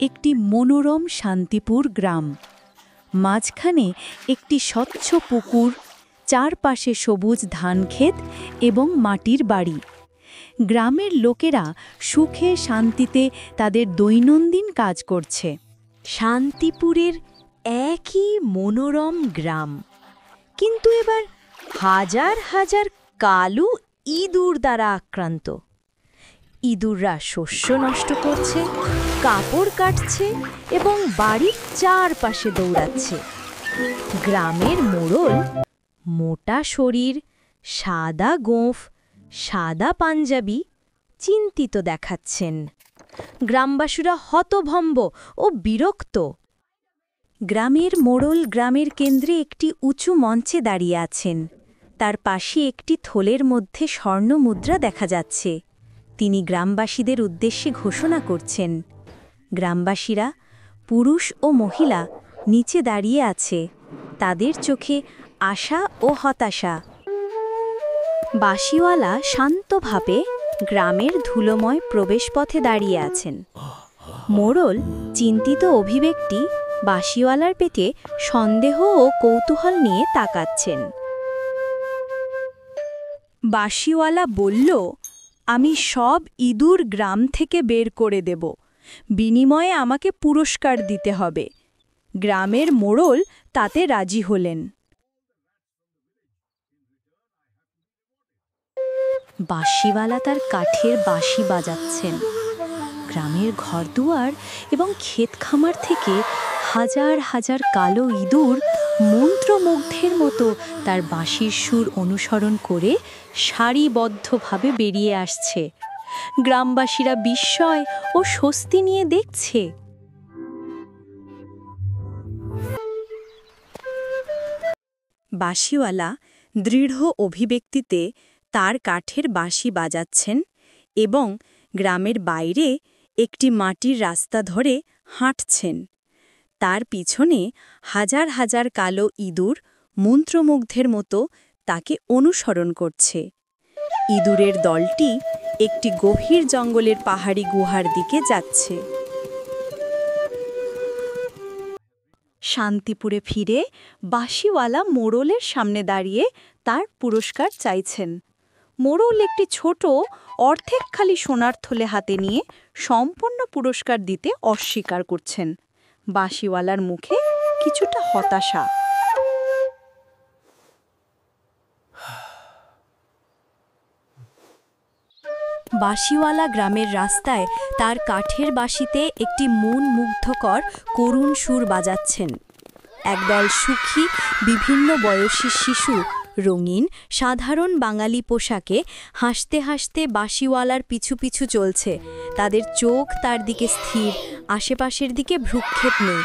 একটি মনোরম শান্তিপুর গ্রাম। মাঝখানে একটি স্বচ্ছ পুকুর, চারপাশে সবুজ ধানক্ষেত এবং মাটির বাড়ি। গ্রামের লোকেরা সুখে শান্তিতে তাদের দৈনন্দিন কাজ করছে। শান্তিপুরের একই মনোরম গ্রাম, কিন্তু এবার হাজার হাজার কালো ইঁদুর দ্বারা আক্রান্ত। ইঁদুররা শস্য নষ্ট করছে, কাপড় কাটছে এবং বাড়ির চারপাশে দৌড়াচ্ছে। গ্রামের মোড়ল, মোটা শরীর, সাদা গোঁফ, সাদা পাঞ্জাবি, চিন্তিত দেখাচ্ছেন। গ্রামবাসীরা হতভম্ব ও বিরক্ত। গ্রামের মোড়ল গ্রামের কেন্দ্রে একটি উঁচু মঞ্চে দাঁড়িয়ে আছেন। তার পাশে একটি থলের মধ্যে স্বর্ণ মুদ্রা দেখা যাচ্ছে। তিনি গ্রামবাসীদের উদ্দেশ্যে ঘোষণা করছেন। গ্রামবাসীরা, পুরুষ ও মহিলা, নিচে দাঁড়িয়ে আছে। তাদের চোখে আশা ও হতাশা। বাঁশিওয়ালা শান্তভাবে গ্রামের ধুলোময় প্রবেশপথে দাঁড়িয়ে আছেন। মোড়ল চিন্তিত অভিব্যক্তি বাঁশিওয়ালার পেটে সন্দেহ ও কৌতূহল নিয়ে তাকাচ্ছেন। বাঁশিওয়ালা বলল, আমি সব ইঁদুর গ্রাম থেকে বের করে দেব। বিনিময়ে আমাকে পুরস্কার দিতে হবে। গ্রামের মোড়ল তাতে রাজি হলেন। বাঁশিওয়ালা তার কাঠের বাঁশি বাজাচ্ছেন। গ্রামের ঘরদুয়ার এবং ক্ষেত খামার থেকে হাজার হাজার কালো ইঁদুর মন্ত্রমুগ্ধের মতো তার বাঁশির সুর অনুসরণ করে সারিবদ্ধভাবে বেরিয়ে আসছে। গ্রামবাসীরা বিস্ময় ও স্বস্তি নিয়ে দেখছে। বাঁশিওয়ালা দৃঢ় অভিব্যক্তিতে তার কাঠের বাঁশি বাজাচ্ছেন এবং গ্রামের বাইরে একটি মাটির রাস্তা ধরে হাঁটছেন। তার পিছনে হাজার হাজার কালো ইঁদুর মন্ত্রমুগ্ধের মতো তাকে অনুসরণ করছে। ইঁদুরের দলটি একটি গভীর জঙ্গলের পাহাড়ি গুহার দিকে যাচ্ছে। শান্তিপুরে ফিরে বাঁশিওয়ালা মোড়লের সামনে দাঁড়িয়ে তার পুরস্কার চাইছেন। মোড়ল একটি ছোট অর্ধেক খালি সোনার থলে হাতে নিয়ে সম্পূর্ণ পুরস্কার দিতে অস্বীকার করছেন। বাঁশিওয়ালার মুখে কিছুটা হতাশা। বাঁশিওয়ালা গ্রামের রাস্তায় তার কাঠের বাঁশিতে একটি মন মুগ্ধকর করুণ সুর বাজাচ্ছেন। একদল সুখী বিভিন্ন বয়সী শিশু রঙিন সাধারণ বাঙালি পোশাকে হাসতে হাসতে বাঁশিওয়ালার পিছু পিছু চলছে। তাদের চোখ তার দিকে স্থির, আশেপাশের দিকে ভ্রুক্ষেপ নেই।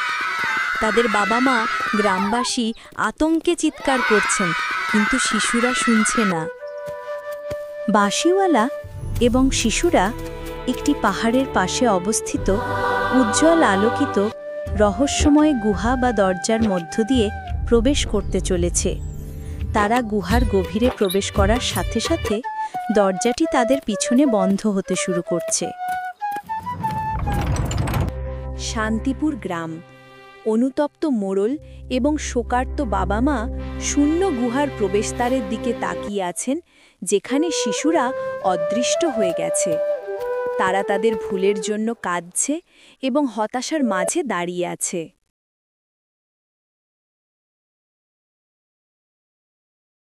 তাদের বাবা মা গ্রামবাসী আতঙ্কে চিৎকার করছেন, কিন্তু শিশুরা শুনছে না। বাঁশিওয়ালা এবং শিশুরা একটি পাহাড়ের পাশে অবস্থিত উজ্জ্বল আলোকিত রহস্যময় গুহা বা দরজার মধ্য দিয়ে প্রবেশ করতে চলেছে। তারা গুহার গভীরে প্রবেশ করার সাথে সাথে দরজাটি তাদের পিছনে বন্ধ হতে শুরু করছে। শান্তিপুর গ্রাম। অনুতপ্ত মোড়ল এবং শোকার্ত বাবা মা শূন্য গুহার প্রবেশদ্বারের দিকে তাকিয়ে আছেন, যেখানে শিশুরা অদৃষ্ট হয়ে গেছে। তারা তাদের ভুলের জন্য কাঁদছে এবং হতাশার মাঝে দাঁড়িয়ে আছে।